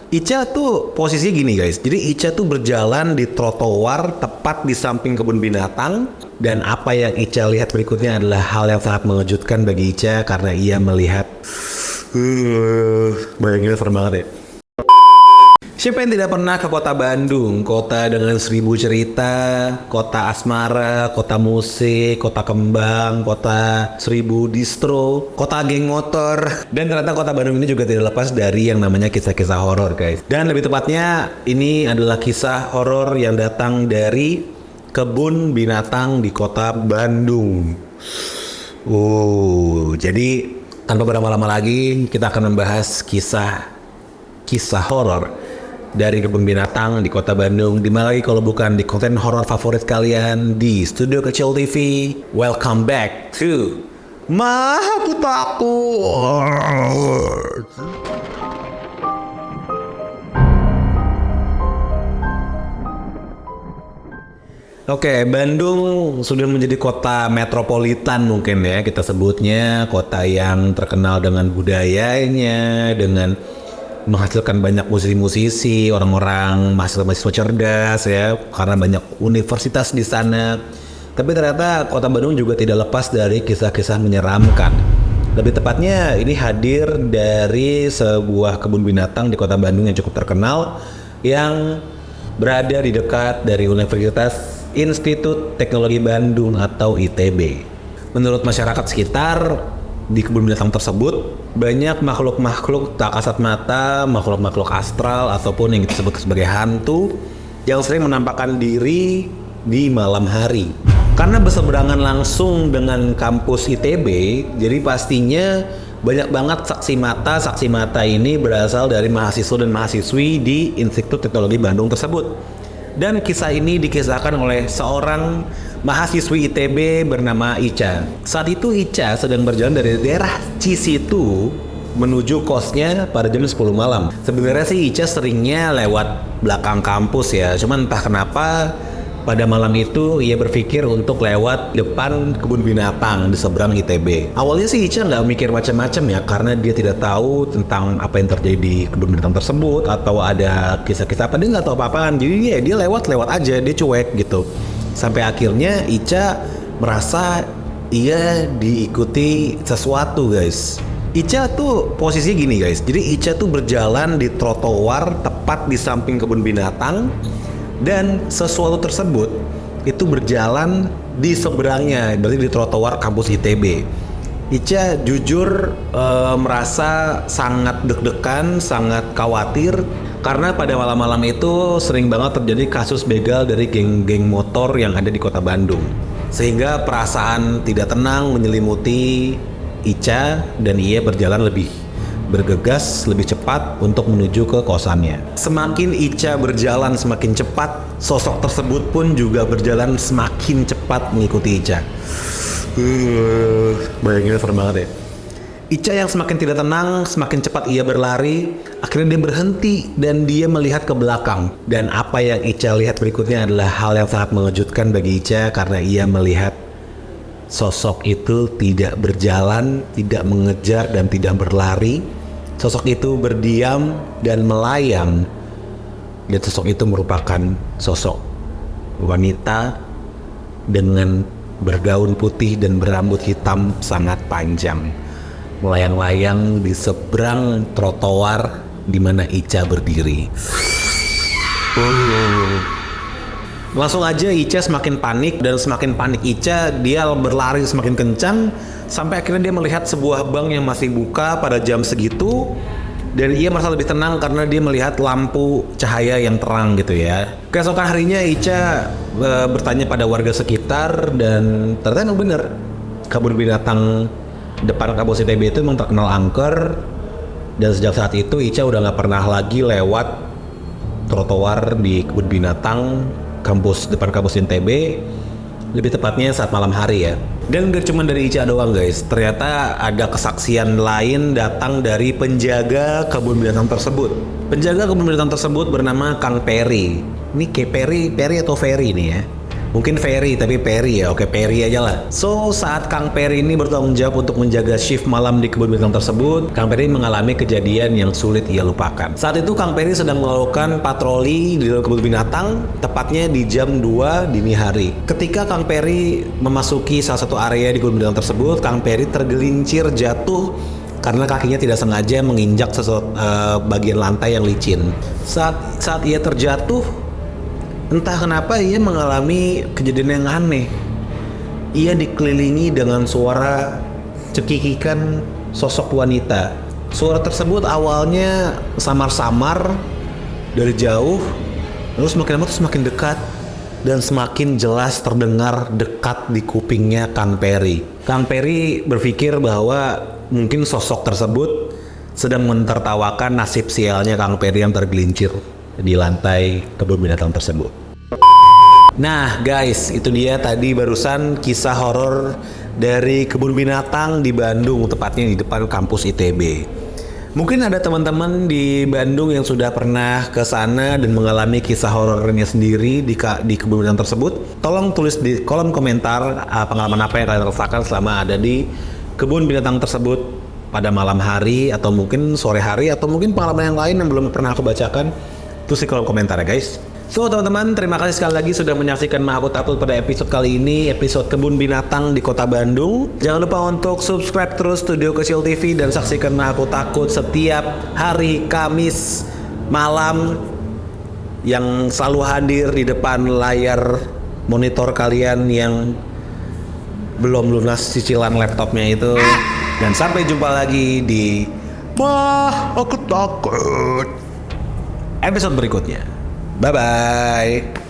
Ica tuh posisinya gini guys. Jadi Ica tuh berjalan di trotoar tepat di samping kebun binatang. Dan apa yang Ica lihat berikutnya adalah hal yang sangat mengejutkan bagi Ica karena ia melihat bayanginnya serem banget ya. Siapa yang tidak pernah ke kota Bandung? Kota dengan 1000 cerita, kota asmara, kota musik, kota kembang, kota 1000 distro, kota geng motor. Dan ternyata kota Bandung ini juga tidak lepas dari yang namanya kisah-kisah horor guys. Dan lebih tepatnya ini adalah kisah horor yang datang dari kebun binatang di kota Bandung. Jadi tanpa berlama-lama lagi kita akan membahas kisah horor dari kebun binatang di kota Bandung. Di mana lagi kalau bukan di konten horor favorit kalian di Studio Kecil TV. Welcome back to Aku Takut. Oke, Bandung sudah menjadi kota metropolitan mungkin ya kita sebutnya, kota yang terkenal dengan budayanya, dengan menghasilkan banyak musisi-musisi, orang-orang mahasiswa cerdas ya, karena banyak universitas di sana. Tapi ternyata kota Bandung juga tidak lepas dari kisah-kisah menyeramkan. Lebih tepatnya ini hadir dari sebuah kebun binatang di kota Bandung yang cukup terkenal yang berada di dekat dari Universitas Institut Teknologi Bandung atau ITB. Menurut masyarakat sekitar, di kebun binatang tersebut banyak makhluk-makhluk tak kasat mata, makhluk-makhluk astral ataupun yang kita sebut sebagai hantu yang sering menampakkan diri di malam hari. Karena berseberangan langsung dengan kampus ITB, jadi pastinya banyak banget saksi mata ini berasal dari mahasiswa dan mahasiswi di Institut Teknologi Bandung tersebut. Dan kisah ini dikisahkan oleh seorang mahasiswi ITB bernama Ica. Saat itu Ica sedang berjalan dari daerah Cisitu menuju kosnya pada jam 10 malam. Sebenarnya sih Ica seringnya lewat belakang kampus ya. Cuman entah kenapa pada malam itu ia berpikir untuk lewat depan kebun binatang di seberang ITB. Awalnya sih Ica nggak mikir macam-macam ya, karena dia tidak tahu tentang apa yang terjadi di kebun binatang tersebut atau ada kisah-kisah apa, dia nggak tahu apa-apaan. Jadi dia lewat aja, dia cuek gitu. Sampai akhirnya Ica merasa ia diikuti sesuatu guys. Ica tuh posisinya gini guys. Jadi Ica tuh berjalan di trotoar tepat di samping kebun binatang. Dan sesuatu tersebut itu berjalan di seberangnya, berarti di trotoar kampus ITB. Ica jujur merasa sangat deg-degan, sangat khawatir karena pada malam-malam itu sering banget terjadi kasus begal dari geng-geng motor yang ada di kota Bandung. Sehingga perasaan tidak tenang menyelimuti Ica dan ia berjalan lebih bergegas, lebih cepat untuk menuju ke kosannya. Semakin Ica berjalan semakin cepat, sosok tersebut pun juga berjalan semakin cepat mengikuti Ica. Bayanginnya serem banget ya. Ica yang semakin tidak tenang, semakin cepat ia berlari. Akhirnya dia berhenti dan dia melihat ke belakang. Dan apa yang Ica lihat berikutnya adalah hal yang sangat mengejutkan bagi Ica karena ia melihat sosok itu tidak berjalan, tidak mengejar dan tidak berlari. Sosok itu berdiam dan melayang. Dan sosok itu merupakan sosok wanita dengan bergaun putih dan berambut hitam sangat panjang. Melayang-layang di seberang trotoar di mana Ica berdiri. Langsung aja Ica semakin panik, dan semakin panik Ica, dia berlari semakin kencang sampai akhirnya dia melihat sebuah bank yang masih buka pada jam segitu, dan ia merasa lebih tenang karena dia melihat lampu cahaya yang terang gitu ya. Keesokan harinya Ica bertanya pada warga sekitar dan ternyata benar, kebun binatang depan kampus ITB itu memang terkenal angker, dan sejak saat itu Ica udah nggak pernah lagi lewat trotoar di kebun binatang depan kampus ITB, lebih tepatnya saat malam hari ya. Dan gak cuma dari Ica doang guys, ternyata ada kesaksian lain datang dari penjaga kebun binatang tersebut. Penjaga kebun binatang tersebut bernama Kang Peri. Ini kayak Peri atau Ferry nih ya. Mungkin Ferry, tapi Perry ya. Oke, Perry aja lah. So, saat Kang Perry ini bertanggung jawab untuk menjaga shift malam di kebun binatang tersebut, Kang Perry mengalami kejadian yang sulit ia lupakan. Saat itu Kang Perry sedang melakukan patroli di dalam kebun binatang, tepatnya di jam 2 dini hari. Ketika Kang Perry memasuki salah satu area di kebun binatang tersebut, Kang Perry tergelincir jatuh karena kakinya tidak sengaja menginjak bagian lantai yang licin. Saat ia terjatuh, entah kenapa ia mengalami kejadian yang aneh. Ia dikelilingi dengan suara cekikikan sosok wanita. Suara tersebut awalnya samar-samar dari jauh, lalu semakin lama semakin dekat dan semakin jelas terdengar dekat di kupingnya Kang Perry. Kang Perry berpikir bahwa mungkin sosok tersebut sedang mentertawakan nasib sialnya Kang Perry yang tergelincir di lantai kebun binatang tersebut. Nah guys, itu dia tadi barusan kisah horor dari kebun binatang di Bandung, tepatnya di depan kampus ITB. Mungkin ada teman-teman di Bandung yang sudah pernah ke sana dan mengalami kisah horornya sendiri di kebun binatang tersebut. Tolong tulis di kolom komentar pengalaman apa yang kalian rasakan selama ada di kebun binatang tersebut pada malam hari atau mungkin sore hari atau mungkin pengalaman yang lain yang belum pernah aku bacakan. Tulis di kolom komentar ya guys. So teman-teman, terima kasih sekali lagi sudah menyaksikan Mak Aku Takut pada episode kali ini, episode kebun binatang di kota Bandung. Jangan lupa untuk subscribe terus Studio Kecil TV dan saksikan Mak Aku Takut setiap hari Kamis malam yang selalu hadir di depan layar monitor kalian yang belum lunas cicilan laptopnya itu. Dan sampai jumpa lagi di Mak Aku Takut episode berikutnya. Bye-bye.